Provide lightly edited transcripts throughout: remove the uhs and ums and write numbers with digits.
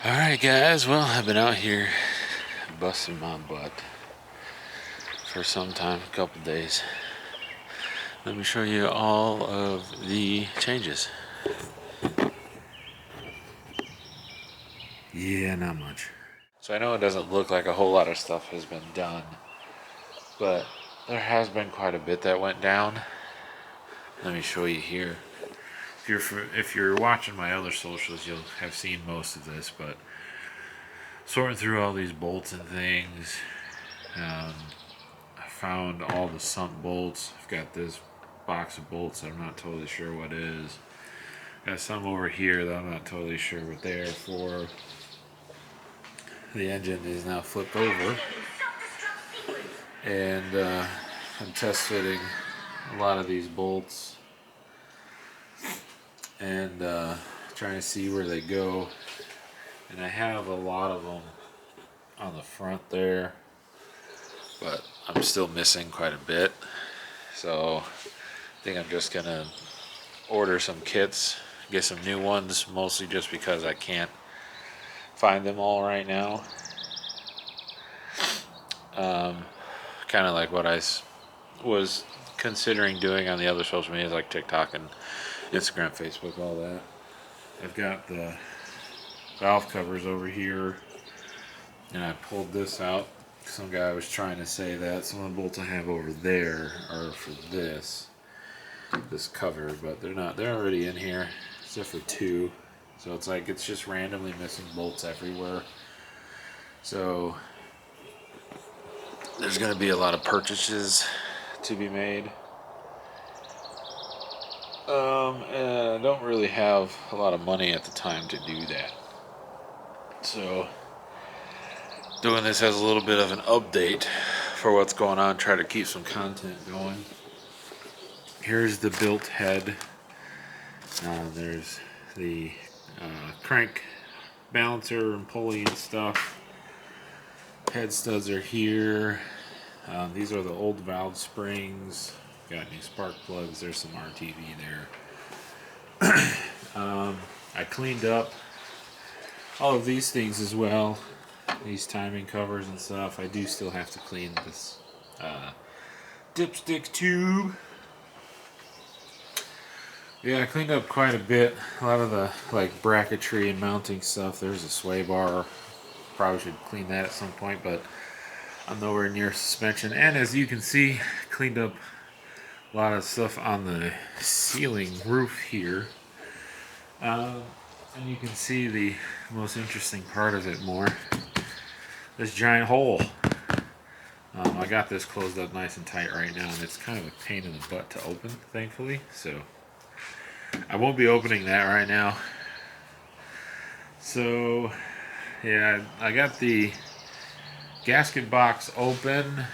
Alright guys, well I've been out here busting my butt for some time, a couple days. Let me show you all of the changes. Yeah, not much. So I know it doesn't look like a whole lot of stuff has been done, but there has been quite a bit that went down. Let me show you here. If you're watching my other socials, you'll have seen most of this, but sorting through all these bolts and things, I found all the sump bolts. I've got this box of bolts that I'm not totally sure what is. Got some over here that I'm not totally sure what they are for. The engine is now flipped over, and I'm test fitting a lot of these bolts and trying to see where they go. And I have a lot of them on the front there, but I'm still missing quite a bit. So I think I'm just gonna order some kits, get some new ones, mostly just because I can't find them all right now. Kind of like what I was considering doing on the other social media, like TikTok and Instagram, Facebook, all that. I've got the valve covers over here, and I pulled this out. Some guy was trying to say that some of the bolts I have over there are for this cover, but they're not. They're already in here, except for two. So it's like it's just randomly missing bolts everywhere. So there's going to be a lot of purchases to be made. And I don't really have a lot of money at the time to do that. So doing this as a little bit of an update for what's going on, try to keep some content going. Here's the built head. There's the crank balancer and pulley and stuff. Head studs are here. These are the old valve springs. Got new spark plugs. There's some RTV there. I cleaned up all of these things as well. These timing covers and stuff. I do still have to clean this dipstick tube. Yeah, I cleaned up quite a bit. A lot of the like bracketry and mounting stuff. There's a sway bar. Probably should clean that at some point, but I'm nowhere near suspension. And as you can see, cleaned up a lot of stuff on the ceiling roof here. And you can see the most interesting part of it more. This giant hole. I got this closed up nice and tight right now, and it's kind of a pain in the butt to open, thankfully. So I won't be opening that right now. So yeah, I got the gasket box open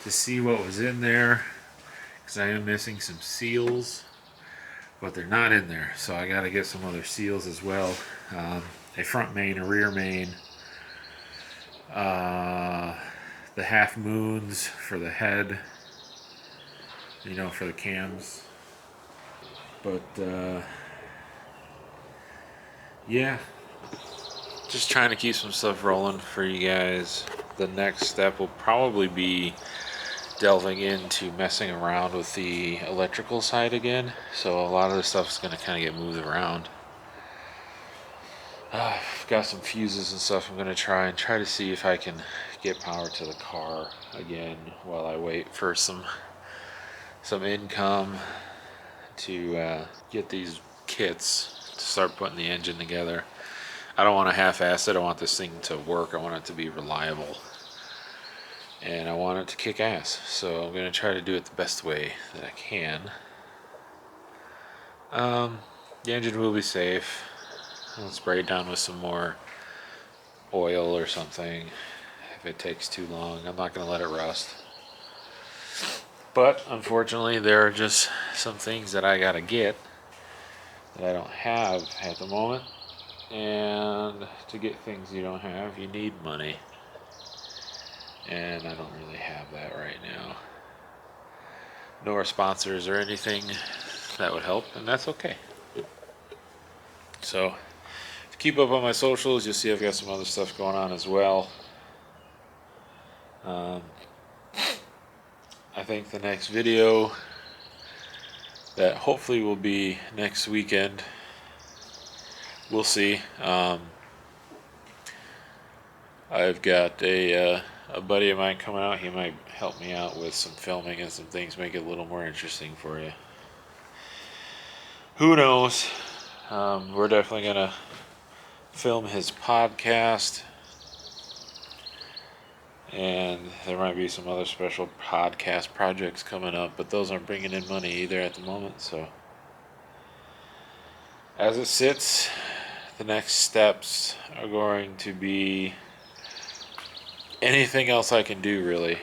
to see what was in there, because I am missing some seals, but they're not in there, so I got to get some other seals as well. A front main, a rear main, the half moons for the head, for the cams. But yeah, just trying to keep some stuff rolling for you guys. The next step will probably be delving into messing around with the electrical side again. So a lot of the stuff is going to kind of get moved around. I've got some fuses and stuff I'm going to try to see if I can get power to the car again while I wait for some income to get these kits to start putting the engine together. I don't want to half-ass it. I want this thing to work. I want it to be reliable. And I want it to kick ass. So I'm going to try to do it the best way that I can. The engine will be safe. I'll spray it down with some more oil or something if it takes too long. I'm not going to let it rust. But unfortunately, there are just some things that I got to get that I don't have at the moment. And to get things you don't have, you need money. And I don't really have that right now. Nor sponsors or anything that would help, and that's okay. So, if keep up on my socials, you'll see I've got some other stuff going on as well. I think the next video that hopefully will be next weekend. We'll see. I've got a buddy of mine coming out. He might help me out with some filming and some things, make it a little more interesting for you. Who knows? We're definitely gonna film his podcast, and there might be some other special podcast projects coming up, but those aren't bringing in money either at the moment. So as it sits, the next steps are going to be anything else I can do, really.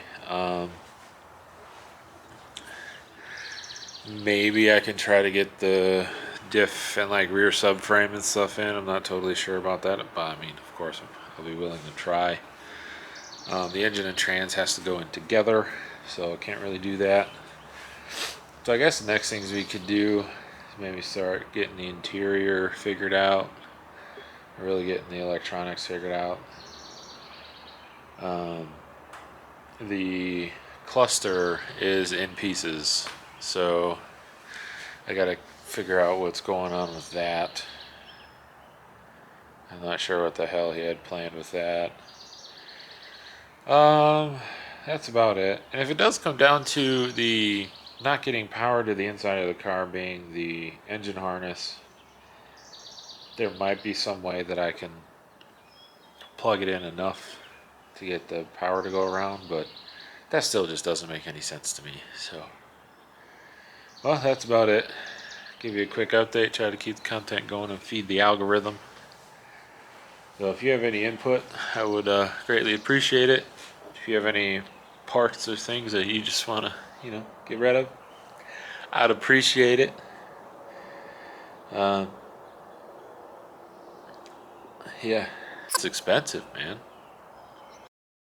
Maybe I can try to get the diff and like rear subframe and stuff in. I'm not totally sure about that, but I mean, of course, I'll be willing to try. The engine and trans has to go in together, so I can't really do that. So I guess the next things we could do is maybe start getting the interior figured out, really getting the electronics figured out. The cluster is in pieces, so I gotta figure out what's going on with that. I'm not sure what the hell he had planned with that. That's about it. And if it does come down to the not getting power to the inside of the car being the engine harness, there might be some way that I can plug it in enough to get the power to go around, but that still just doesn't make any sense to me. So, well, that's about it. Give you a quick update, try to keep the content going and feed the algorithm. So if you have any input, I would greatly appreciate it. If you have any parts or things that you just want to, get rid of, I'd appreciate it. Yeah, it's expensive, man.